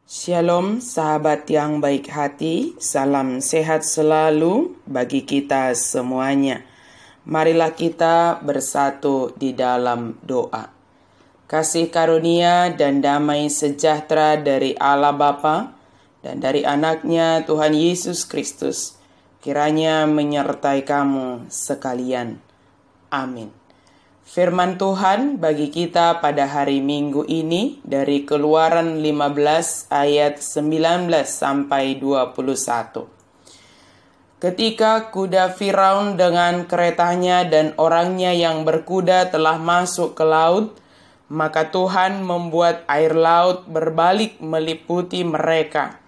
Shalom sahabat yang baik hati, salam sehat selalu bagi kita semuanya. Marilah kita bersatu di dalam doa. Kasih karunia dan damai sejahtera dari Allah Bapa dan dari anaknya Tuhan Yesus Kristus kiranya menyertai kamu sekalian. Amin. Firman Tuhan bagi kita pada hari Minggu ini dari Keluaran 15 ayat 19 sampai 21. Ketika kuda Firaun dengan keretanya dan orangnya yang berkuda telah masuk ke laut, maka Tuhan membuat air laut berbalik meliputi mereka.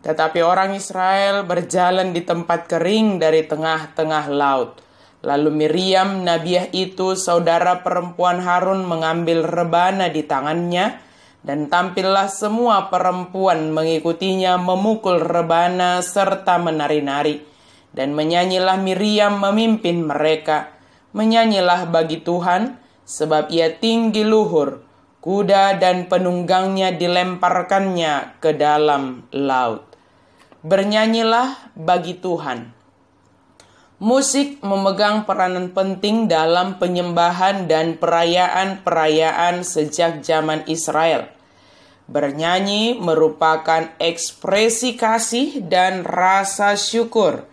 Tetapi orang Israel berjalan di tempat kering dari tengah-tengah laut. Lalu Miriam, nabiah itu, saudara perempuan Harun, mengambil rebana di tangannya, dan tampillah semua perempuan mengikutinya memukul rebana serta menari-nari. Dan menyanyilah Miriam memimpin mereka. Menyanyilah bagi Tuhan, sebab ia tinggi luhur, kuda dan penunggangnya dilemparkannya ke dalam laut. Bernyanyilah bagi Tuhan. Musik memegang peranan penting dalam penyembahan dan perayaan-perayaan sejak zaman Israel. Bernyanyi merupakan ekspresi kasih dan rasa syukur.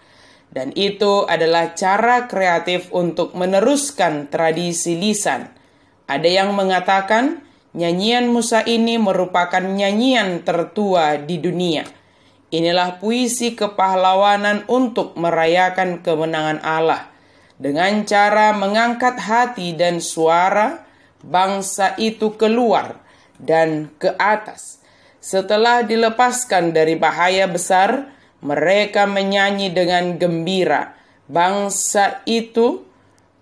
Dan itu adalah cara kreatif untuk meneruskan tradisi lisan. Ada yang mengatakan nyanyian Musa ini merupakan nyanyian tertua di dunia. Inilah puisi kepahlawanan untuk merayakan kemenangan Allah. Dengan cara mengangkat hati dan suara, bangsa itu keluar dan ke atas. Setelah dilepaskan dari bahaya besar, mereka menyanyi dengan gembira. Bangsa itu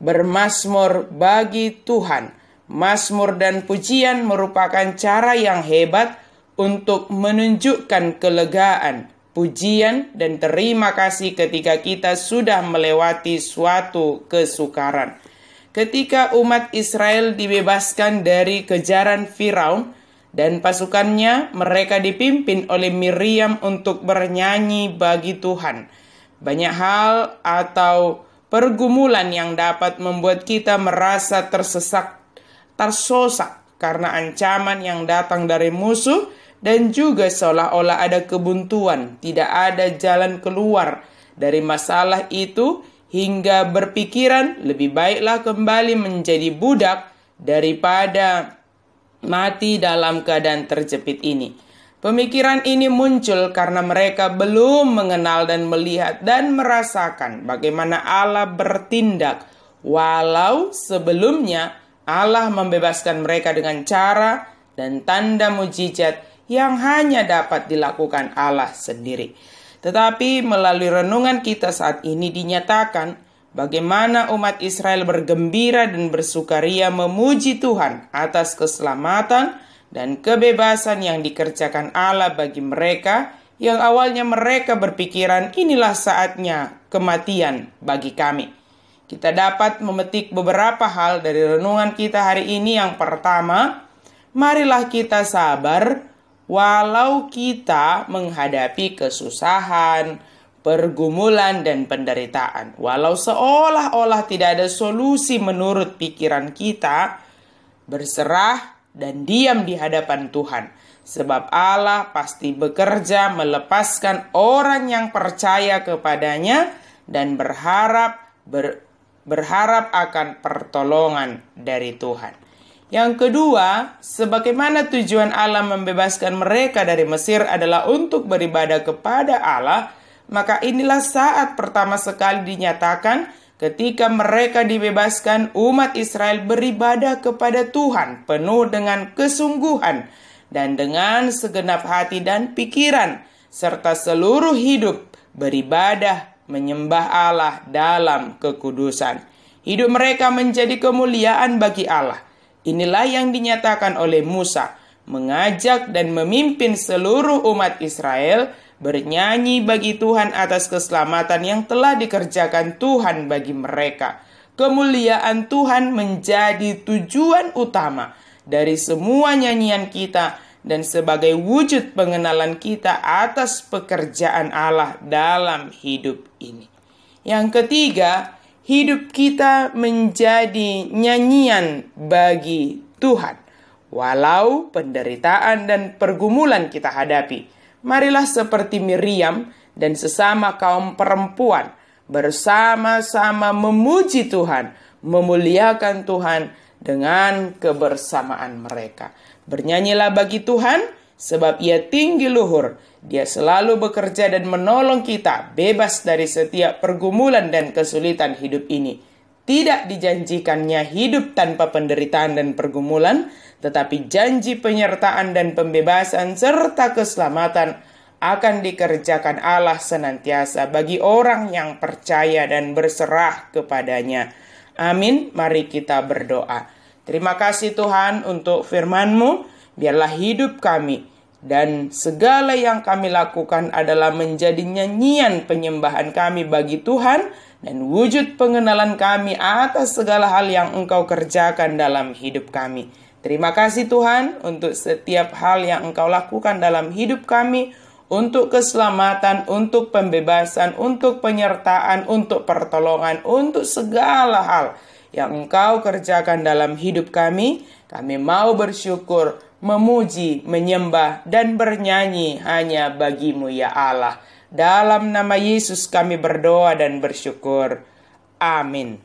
bermazmur bagi Tuhan. Mazmur dan pujian merupakan cara yang hebat untuk menunjukkan kelegaan, pujian, dan terima kasih ketika kita sudah melewati suatu kesukaran. Ketika umat Israel dibebaskan dari kejaran Firaun dan pasukannya, mereka dipimpin oleh Miriam untuk bernyanyi bagi Tuhan. Banyak hal atau pergumulan yang dapat membuat kita merasa tersesat, tersosak karena ancaman yang datang dari musuh, dan juga seolah-olah ada kebuntuan, tidak ada jalan keluar dari masalah itu, hingga berpikiran lebih baiklah kembali menjadi budak daripada mati dalam keadaan terjepit ini. Pemikiran ini muncul karena mereka belum mengenal dan melihat dan merasakan bagaimana Allah bertindak, walau sebelumnya Allah membebaskan mereka dengan cara dan tanda mujizat yang hanya dapat dilakukan Allah sendiri. Tetapi melalui renungan kita saat ini dinyatakan bagaimana umat Israel bergembira dan bersukaria memuji Tuhan atas keselamatan dan kebebasan yang dikerjakan Allah bagi mereka yang awalnya mereka berpikiran inilah saatnya kematian bagi kami. Kita dapat memetik beberapa hal dari renungan kita hari ini. Yang pertama, marilah kita sabar walau kita menghadapi kesusahan, pergumulan, dan penderitaan. Walau seolah-olah tidak ada solusi menurut pikiran kita, berserah dan diam di hadapan Tuhan. Sebab Allah pasti bekerja melepaskan orang yang percaya kepadanya dan berharap akan pertolongan dari Tuhan. Yang kedua, sebagaimana tujuan Allah membebaskan mereka dari Mesir adalah untuk beribadah kepada Allah, maka inilah saat pertama sekali dinyatakan ketika mereka dibebaskan, umat Israel beribadah kepada Tuhan penuh dengan kesungguhan dan dengan segenap hati dan pikiran, serta seluruh hidup beribadah menyembah Allah dalam kekudusan. Hidup mereka menjadi kemuliaan bagi Allah. Inilah yang dinyatakan oleh Musa, mengajak dan memimpin seluruh umat Israel bernyanyi bagi Tuhan atas keselamatan yang telah dikerjakan Tuhan bagi mereka. Kemuliaan Tuhan menjadi tujuan utama dari semua nyanyian kita dan sebagai wujud pengenalan kita atas pekerjaan Allah dalam hidup ini. Yang ketiga, hidup kita menjadi nyanyian bagi Tuhan. Walau penderitaan dan pergumulan kita hadapi, marilah seperti Miriam dan sesama kaum perempuan bersama-sama memuji Tuhan, memuliakan Tuhan dengan kebersamaan mereka. Bernyanyilah bagi Tuhan, sebab Ia tinggi luhur. Dia selalu bekerja dan menolong kita bebas dari setiap pergumulan dan kesulitan hidup ini. Tidak dijanjikannya hidup tanpa penderitaan dan pergumulan, tetapi janji penyertaan dan pembebasan serta keselamatan akan dikerjakan Allah senantiasa bagi orang yang percaya dan berserah kepadanya. Amin. Mari kita berdoa. Terima kasih Tuhan untuk firman-Mu. Biarlah hidup kami dan segala yang kami lakukan adalah menjadi nyanyian penyembahan kami bagi Tuhan dan wujud pengenalan kami atas segala hal yang Engkau kerjakan dalam hidup kami. Terima kasih Tuhan untuk setiap hal yang Engkau lakukan dalam hidup kami, untuk keselamatan, untuk pembebasan, untuk penyertaan, untuk pertolongan, untuk segala hal yang Engkau kerjakan dalam hidup kami. Kami mau bersyukur, memuji, menyembah, dan bernyanyi hanya bagi-Mu ya Allah. Dalam nama Yesus kami berdoa dan bersyukur. Amin.